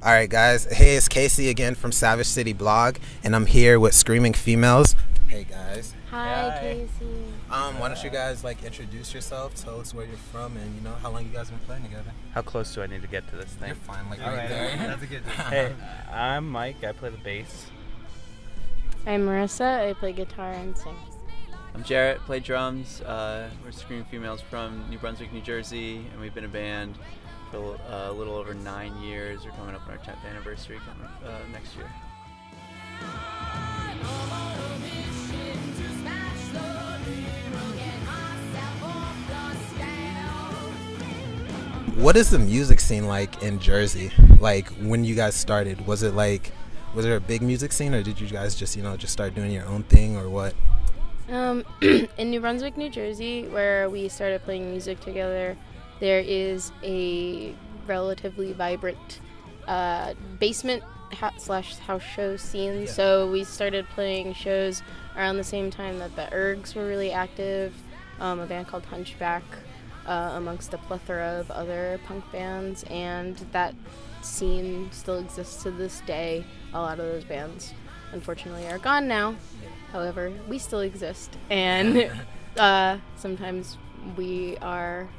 All right, guys. Hey, it's Casey again from Savage City Blog, and I'm here with Screaming Females. Hey, guys. Hi, Casey. Why don't you guys introduce yourself, tell us where you're from, and how long you guys been playing together? How close do I need to get to this thing? You're fine, right there. That's a good. Hey, I'm Mike. I play the bass. I'm Marissa. I play guitar and sing. I'm Jarrett. Play drums. We're Screaming Females from New Brunswick, New Jersey, and we've been a band for a little over 9 years. We're coming up on our 10th anniversary next year. What is the music scene like in Jersey? Like when you guys started, was there a big music scene, or did you guys just start doing your own thing, or what? In New Brunswick, New Jersey, where we started playing music together, there is a relatively vibrant basement / house show scene. Yeah. So we started playing shows around the same time that the Ergs were really active, a band called Hunchback, amongst a plethora of other punk bands, and that scene still exists to this day. A lot of those bands unfortunately are gone now. However, we still exist, and sometimes we are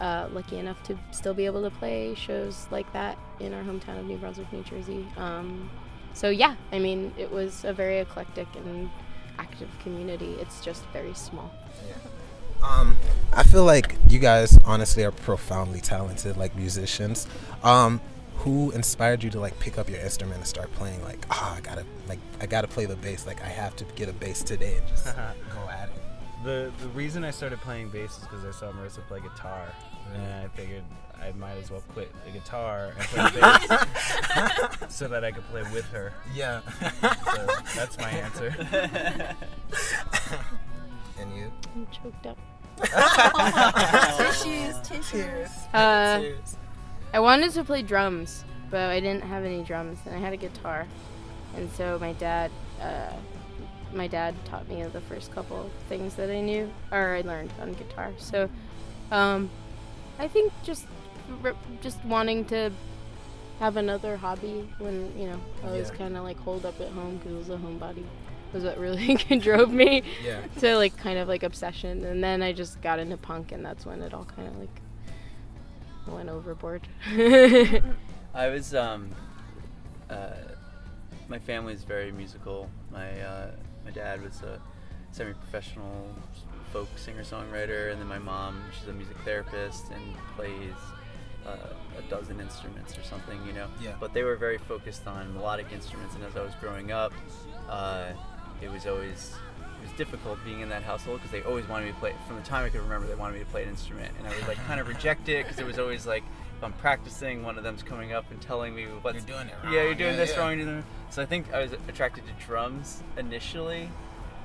lucky enough to still be able to play shows like that in our hometown of New Brunswick, New Jersey. So yeah, I mean, it was a very eclectic and active community. It's just very small. Yeah. I feel like you guys honestly are profoundly talented, musicians. Who inspired you to pick up your instrument and start playing? I gotta play the bass. I have to get a bass today and just go at it. The reason I started playing bass is because I saw Marissa play guitar, and I figured I might as well quit the guitar and play the bass so that I could play with her. Yeah. So that's my answer. And you? I'm choked up. Tissues. I wanted to play drums, but I didn't have any drums, and I had a guitar. And so my dad taught me the first couple things that I knew, or I learned on guitar. So I think just wanting to have another hobby when I was kind of holed up at home because I was a homebody was what really drove me to kind of obsession. And then I just got into punk, and that's when it all kind of went overboard. I was my family is very musical. My dad was a semi-professional folk singer-songwriter, and then my mom, she's a music therapist and plays a dozen instruments or something, Yeah. But they were very focused on melodic instruments, and as I was growing up, it was difficult being in that household because they always wanted me to play. From the time I could remember, they wanted me to play an instrument, and I would kind of reject it because it was always if I'm practicing, one of them's coming up and telling me what you're doing it wrong. Yeah, you're doing this wrong. You're doing. So I think I was attracted to drums initially,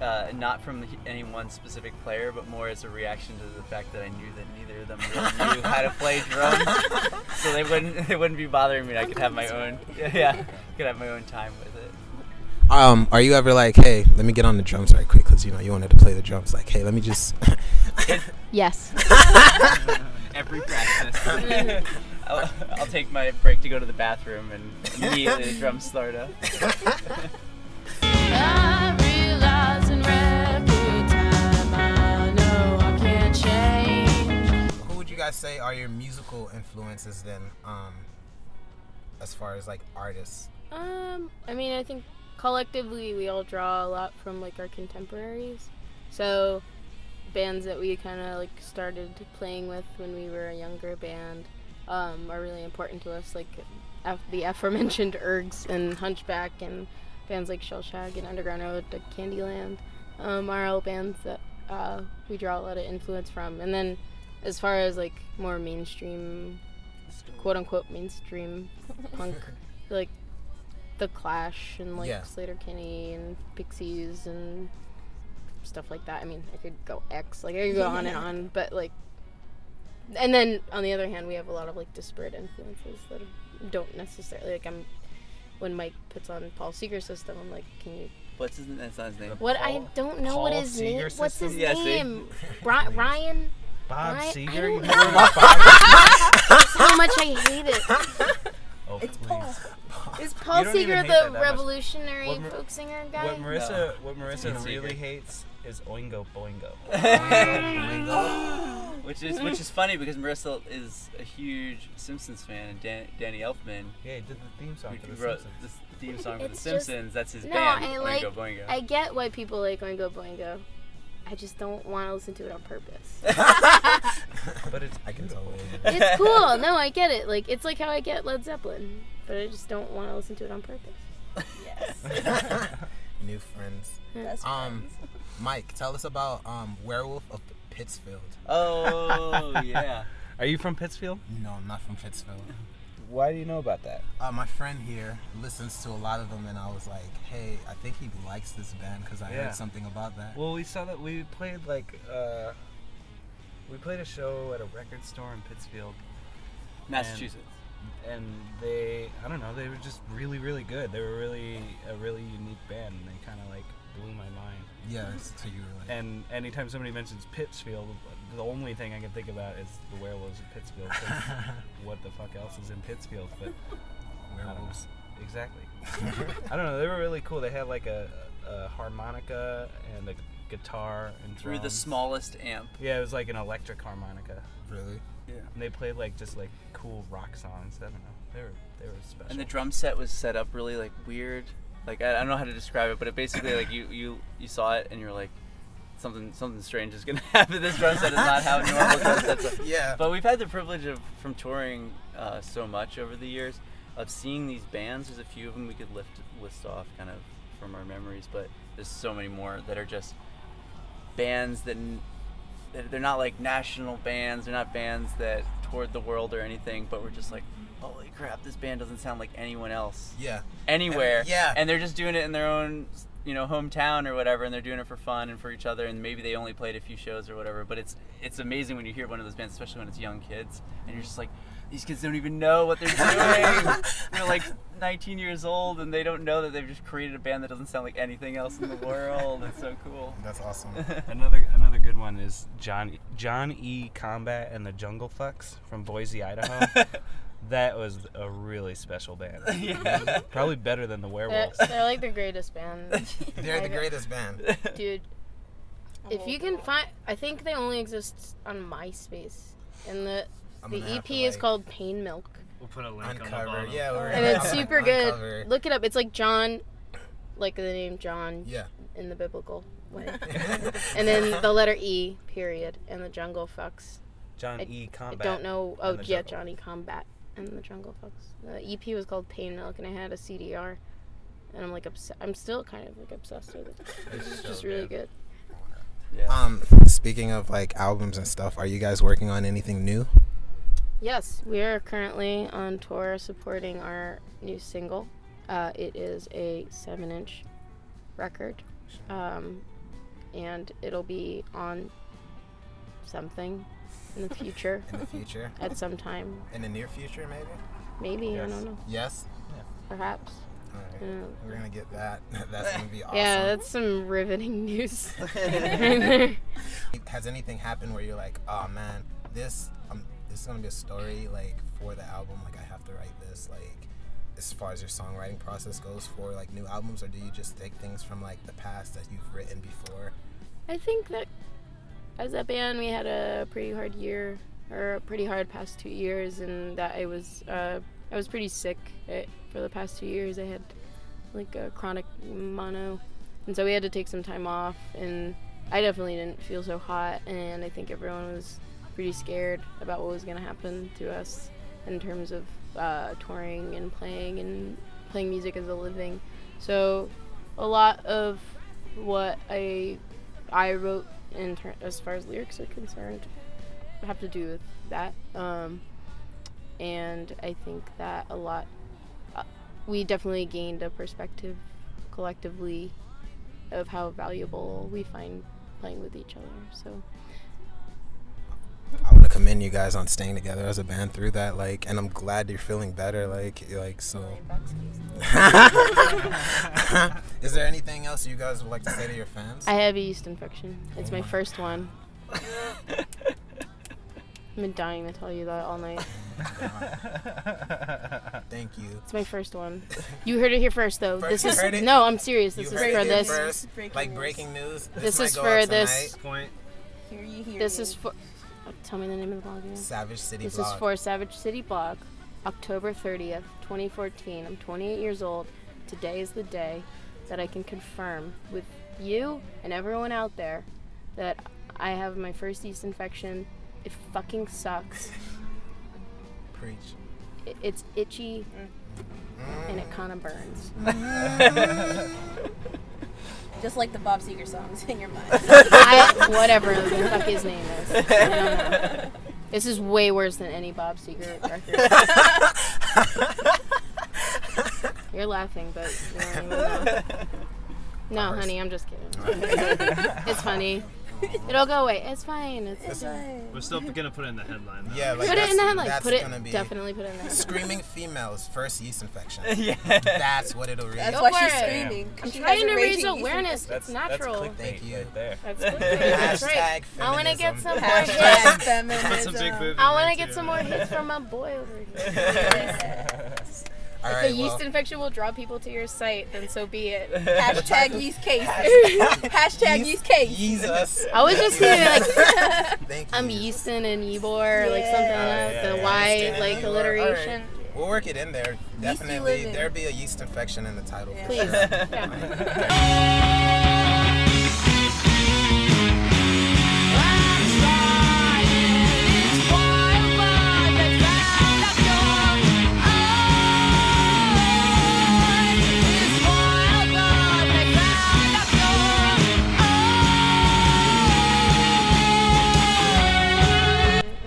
not from any one specific player, but more as a reaction to the fact that I knew that neither of them really knew how to play drums, so they wouldn't be bothering me. I could have my own. Could have my own time with it. Are you ever hey, let me get on the drums right quick because you wanted to play the drums? Hey, let me just. Yes. Every practice. I'll take my break to go to the bathroom, and immediately the drums start up. I realize in every time I know I can't change. Who would you guys say are your musical influences then, as far as artists? I mean, I think collectively we all draw a lot from our contemporaries. So bands that we kind of started playing with when we were a younger band are really important to us, the aforementioned Ergs and Hunchback, and bands like Shellshag and Underground Road, Candyland are all bands that we draw a lot of influence from. And then as far as more mainstream, quote unquote mainstream punk, The Clash and Slater Kinney and Pixies and stuff like that. I mean, I could go I could go on and on, but and then on the other hand, we have a lot of disparate influences that don't necessarily when Mike puts on Paul Seeger's System, I'm can you? That's not his name. What? I don't know Paul what his name. What's his name? Ryan. Bob Ryan? Seeger. That's how much I hate it. Oh, It's Paul. Is Paul don't even Seeger hate that the much. revolutionary What Mar- folk singer guy? What Marissa Heat really seeker. hates is Oingo Boingo. Which is funny because Marissa is a huge Simpsons fan, and Danny Elfman, Yeah, he did the theme song for who The wrote Simpsons. the theme song for The It's just- Simpsons, that's his No, band, I like. Oingo Boingo. I get why people like Oingo Boingo. I just don't want to listen to it on purpose. But it's I can beautiful. totally. It's cool. No, I get it. Like it's like how I get Led Zeppelin, but I just don't want to listen to it on purpose. Yes. New friends. Best friends. Mike, tell us about Werewolf of Pittsfield. Oh, yeah. Are you from Pittsfield? No, I'm not from Pittsfield. Why do you know about that? My friend here listens to a lot of them, and I was like, hey, I think he likes this band because I Yeah. heard something about that. Well, we saw that we played we played a show at a record store in Pittsfield, Massachusetts. and they were just really, really good. They were really a really unique band, and they kind of like blew my mind. Yeah, so you were like, And anytime somebody mentions Pittsfield, the only thing I can think about is the Werewolves of Pittsfield. 'Cause what the fuck else is in Pittsfield? But werewolves. exactly. I don't know. They were really cool. They had like a harmonica and a guitar and Through the drums. smallest amp. Yeah, it was like an electric harmonica, Really? Yeah. and they played like just like cool rock songs. I don't know. They were special. And the drum set was set up really like weird. Like I don't know how to describe it, but it basically like you saw it and you're like, something strange is gonna happen. This drum set is not how normal drum sets are. Yeah. But we've had the privilege of from touring so much over the years of seeing these bands. There's a few of them we could list off kind of from our memories, but there's so many more that are just bands that they're not like national bands. They're not bands that toured the world or anything, but we're just like, holy crap, this band doesn't sound like anyone else Yeah. anywhere. Yeah. And they're just doing it in their own, hometown or whatever, and they're doing it for fun and for each other, and maybe they only played a few shows or whatever, but it's amazing when you hear one of those bands, especially when it's young kids, and you're just like, these kids don't even know what they're doing. They're like 19 years old, and they don't know that they've just created a band that doesn't sound like anything else in the world. It's so cool. That's awesome. Another good one is John E. Combat and the Jungle Fucks from Boise, Idaho. That was a really special band. Yeah. Probably better than the Werewolves. They're like the greatest band. They're the greatest band. Dude, if you can find, I think they only exist on MySpace, and the gonna have EP to, is like, called Pain Milk, We'll put a link on the Uncover. bottom. Yeah, we're and it's super good. Uncover. Look it up. It's like John, like the name John Yeah. in the biblical way, and then the letter E, period, and the Jungle Fucks. John I- E. I Combat. don't know. Oh and the yeah, Jungle. Johnny Combat and the Jungle Fucks. The EP was called Pain Milk, and I had a CDR, and I'm like I'm still kind of like obsessed with it. It's just really good. Yeah. Speaking of like albums and stuff, are you guys working on anything new? Yes, we are currently on tour supporting our new single. It is a 7-inch record, and it'll be on something in the future In the future? at some time. In the near future, maybe? Maybe, I Yes. don't know. Yes? Perhaps. All right. Yeah. We're going to get that. That's going to be awesome. Yeah, that's some riveting news. Right there. Has anything happened where you're like, oh man, this is going to be a story like for the album, like I have to write this, like as far as your songwriting process goes for like new albums, or do you just take things from like the past that you've written before? I think that as a band, we had a pretty hard year, or a pretty hard past 2 years, and that I was pretty sick for the past 2 years. I had like a chronic mono, and so we had to take some time off, and I definitely didn't feel so hot, and I think everyone was pretty scared about what was going to happen to us in terms of touring and playing music as a living. So a lot of what I wrote as far as lyrics are concerned have to do with that, and I think that a lot we definitely gained a perspective collectively of how valuable we find playing with each other. So I want to commend you guys on staying together as a band through that, like, and I'm glad you're feeling better, like so. Is there anything else you guys would like to say to your fans? I have a yeast infection. It's my first one. I've been dying to tell you that all night. Thank you. It's my first one. You heard it here first, though. First, This you heard is it? no. I'm serious. This You is heard for it here this. first, Breaking like news. breaking news. This might is go for up this. tonight. Point. Hear you, hear This you. is for. Tell me the name of the blog again. Savage City This Blog. is for Savage City Blog, October 30th, 2014. I'm 28 years old. Today is the day that I can confirm with you and everyone out there that I have my first yeast infection. It fucking sucks. Preach. It's itchy and it kind of burns. Just like the Bob Seger songs in your mind. Whatever the fuck his name is. I don't know. This is way worse than any Bob Seger record. You're laughing, but you don't even know. No, honey, I'm just kidding. It's funny. It'll go away. It's fine. It's fine. We're still gonna put it in the headline. Though. Yeah, like Put it in the headline. That's Put it. gonna be Definitely put it in the headline. Screaming females first yeast infection. Yeah. That's what it'll read. That's Go why for she's it. screaming. I'm She trying has a to raise raging yeast awareness. That's It's natural. That's Thank clickbait you. right there. That's good. That's right. Hashtag I want to get feminism. some more Hashtag hits. Put some big feminism. moves. I want to get some more hits from my boy over here. All If right, the yeast well, infection will draw people to your site, then so be it. Hashtag yeast case. Hashtag yeast case. Jesus. I was just thinking like Thank you. I'm Yeasting and Ybor, like Yeah. something Yeah, like the yeah. Y Yeasting and like Ybor, alliteration. We'll work it in there. Yeasty Definitely, living. there'll be a yeast infection in the title. Yeah. for Please. sure. Yeah.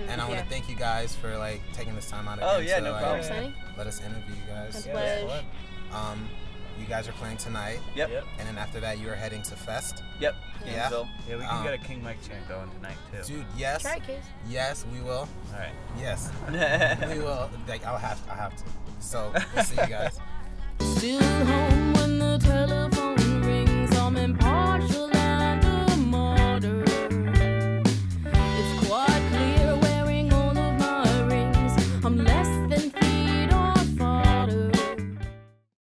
And I want to thank you guys for like taking this time out again Oh, yeah, to no like, problem. Sonny? let us interview you guys. That's Yeah, Pledge. that's fun. You guys are playing tonight, Yep. Yep. and then after that you are heading to Fest. Yep. Yeah. Gainesville. Yeah, we can get a King Mike chant going tonight too. Dude, yes, Try it, Case. yes, we will. All right. Yes, we will. Like, I have to. So we'll see you guys. Still home